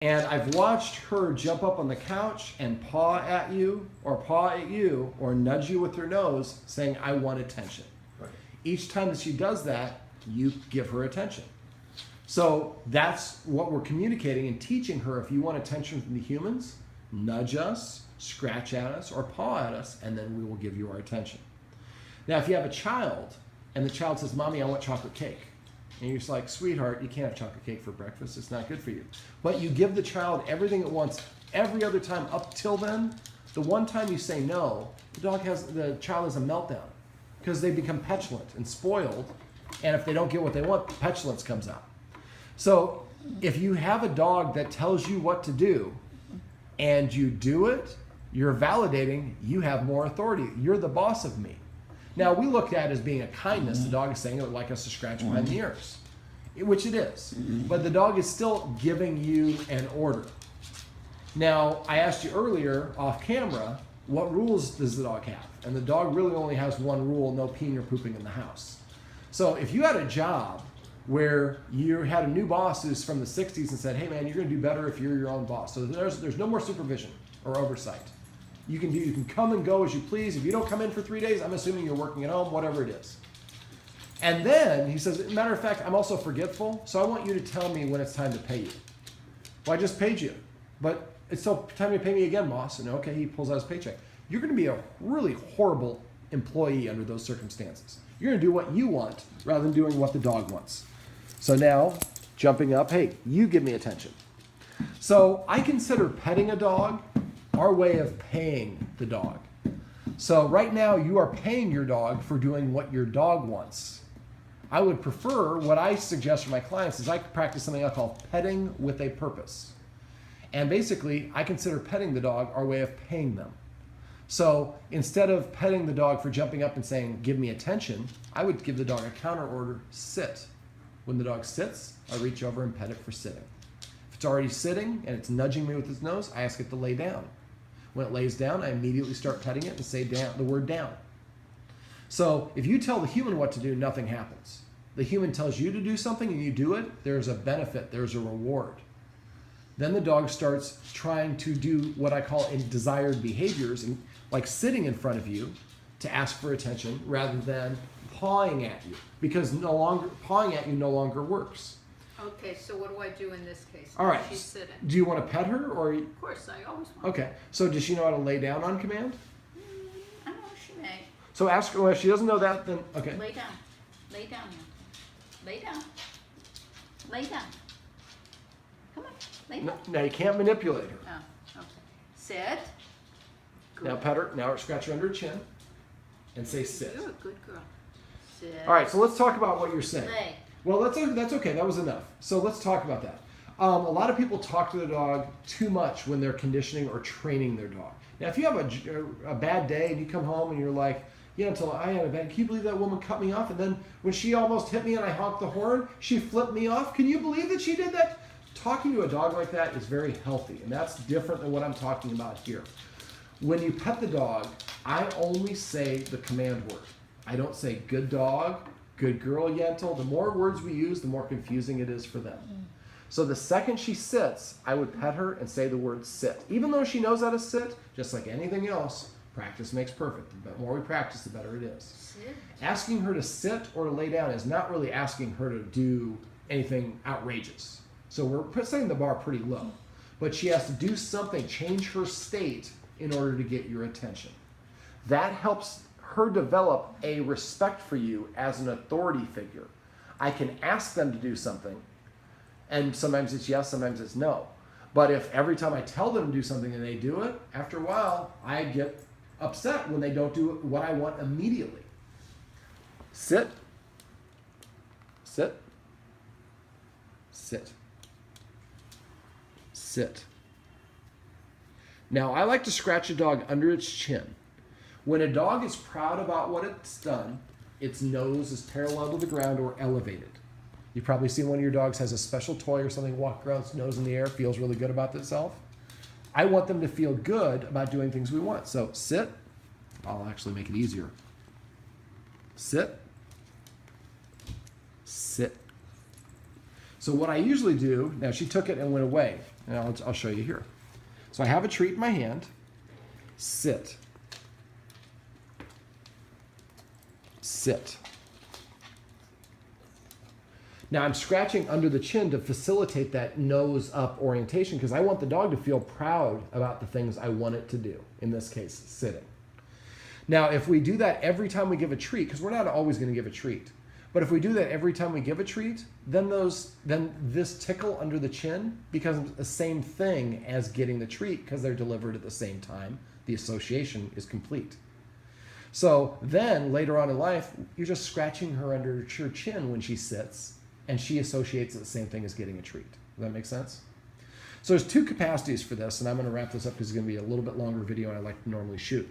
And I've watched her jump up on the couch and paw at you, or nudge you with her nose, saying, I want attention. Right. Each time that she does that, you give her attention. So that's what we're communicating and teaching her. If you want attention from the humans, nudge us, scratch at us, or paw at us, and then we will give you our attention. Now, if you have a child, and the child says, Mommy, I want chocolate cake. And you're just like, sweetheart, you can't have chocolate cake for breakfast. It's not good for you. But you give the child everything it wants every other time up till then. The one time you say no, the child has a meltdown because they become petulant and spoiled. And if they don't get what they want, petulance comes out. So if you have a dog that tells you what to do and you do it, you're validating you have more authority. You're the boss of me. Now, we look at it as being a kindness. The dog is saying it would like us to scratch behind the ears, which it is. But the dog is still giving you an order. Now, I asked you earlier off camera, what rules does the dog have? And the dog really only has one rule: no peeing or pooping in the house. So if you had a job where you had a new boss who's from the 60s and said, hey man, you're going to do better if you're your own boss. So there's no more supervision or oversight. You can come and go as you please. If you don't come in for 3 days, I'm assuming you're working at home, whatever it is. And then he says, matter of fact, I'm also forgetful, so I want you to tell me when it's time to pay you. Well, I just paid you, but it's still time to pay me again, boss. And okay, he pulls out his paycheck. You're going to be a really horrible employee under those circumstances. You're going to do what you want rather than doing what the dog wants. So now, jumping up, hey, you give me attention. So I consider petting a dog our way of paying the dog. So right now you are paying your dog for doing what your dog wants. I would prefer, what I suggest for my clients is I practice something I call petting with a purpose. And basically I consider petting the dog our way of paying them. So instead of petting the dog for jumping up and saying, give me attention, I would give the dog a counter order, sit. When the dog sits, I reach over and pet it for sitting. If it's already sitting and it's nudging me with its nose, I ask it to lay down. When it lays down, I immediately start petting it and say down, the word down. So if you tell the human what to do, nothing happens. The human tells you to do something and you do it, there's a benefit, there's a reward. Then the dog starts trying to do what I call desired behaviors, like sitting in front of you to ask for attention rather than pawing at you, because pawing at you no longer works. Okay, so what do I do in this case? All right. She's sitting. Do you want to pet her, or? Of course, I always want. Okay. So does she know how to lay down on command? I don't know, she may. So ask her. Well, if she doesn't know that, then okay. Lay down. Lay down. Yentle. Lay down. Lay down. Come on. Lay down. Now you can't manipulate her. Oh, okay. Sit. Good. Now pet her. Now scratch her under her chin, and say sit. You're a good girl. Sit. All right. So let's talk about what you're saying. Lay. Well, that's okay. That was enough. So let's talk about that. A lot of people talk to their dog too much when they're conditioning or training their dog. Now, if you have a bad day and you come home and you're like, Yentle, I had a bad, can you believe that woman cut me off? And then when she almost hit me and I honked the horn, she flipped me off. Can you believe that she did that? Talking to a dog like that is very healthy, and that's different than what I'm talking about here. When you pet the dog, I only say the command word. I don't say good dog, good girl, Yentle. The more words we use, the more confusing it is for them. So the second she sits, I would pet her and say the word sit. Even though she knows how to sit, just like anything else, practice makes perfect. The more we practice, the better it is. Sit. Asking her to sit or to lay down is not really asking her to do anything outrageous. So we're setting the bar pretty low. But she has to do something, change her state in order to get your attention. That helps her develop a respect for you as an authority figure. I can ask them to do something, and sometimes it's yes, sometimes it's no. But if every time I tell them to do something and they do it, after a while, I get upset when they don't do what I want immediately. Sit. Sit. Sit. Sit. Now, I like to scratch a dog under its chin. When a dog is proud about what it's done, its nose is parallel to the ground or elevated. You've probably seen one of your dogs has a special toy or something, walk around, its nose in the air, feels really good about itself. I want them to feel good about doing things we want. So sit. I'll actually make it easier. Sit. Sit. So what I usually do, now she took it and went away. And I'll show you here. So I have a treat in my hand. Sit. Sit. Now I'm scratching under the chin to facilitate that nose up orientation because I want the dog to feel proud about the things I want it to do. In this case, sitting. Now, if we do that every time we give a treat, because we're not always going to give a treat, but if we do that every time we give a treat, then this tickle under the chin becomes the same thing as getting the treat because they're delivered at the same time. The association is complete. So then later on in life, you're just scratching her under her chin when she sits, and she associates it the same thing as getting a treat. Does that make sense? So there's two capacities for this, and I'm going to wrap this up because it's going to be a little bit longer video than I like to normally shoot.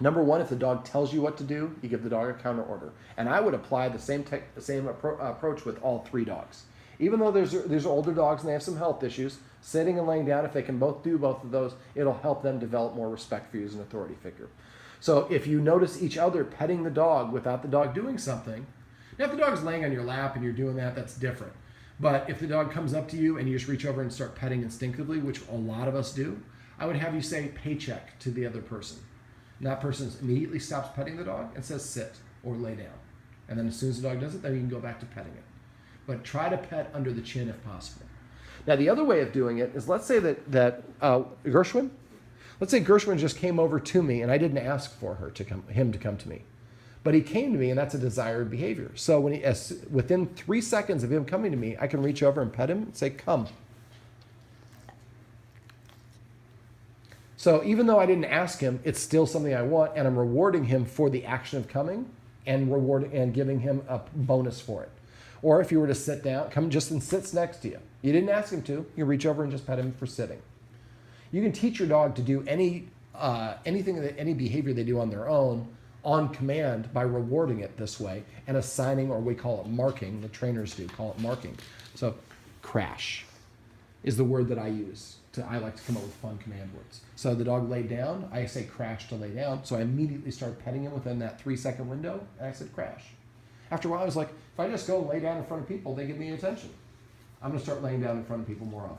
Number one, if the dog tells you what to do, you give the dog a counter order. And I would apply the same approach with all three dogs. Even though there's older dogs and they have some health issues, sitting and laying down, if they can both do both of those, it'll help them develop more respect for you as an authority figure. So if you notice each other petting the dog without the dog doing something, now if the dog's laying on your lap and you're doing that, that's different. But if the dog comes up to you and you just reach over and start petting instinctively, which a lot of us do, I would have you say paycheck to the other person. And that person immediately stops petting the dog and says sit or lay down. And then as soon as the dog does it, then you can go back to petting it. But try to pet under the chin if possible. Now the other way of doing it is, let's say that Gershwin, let's say Gershwin just came over to me and I didn't ask for him to come to me. But he came to me, and that's a desired behavior. So within 3 seconds of him coming to me, I can reach over and pet him and say, come. So even though I didn't ask him, it's still something I want, and I'm rewarding him for the action of coming and giving him a bonus for it. Or if you were to sit down, come just and sits next to you. You didn't ask him to. You reach over and just pet him for sitting. You can teach your dog to do any behavior they do on their own on command by rewarding it this way and assigning, or we call it marking, the trainers do call it marking. So crash is the word that I use. I like to come up with fun command words. So the dog laid down, I say crash to lay down. So I immediately start petting him within that 3-second window, and I said crash. After a while, I was like, if I just go and lay down in front of people, they give me attention. I'm going to start laying down in front of people more often.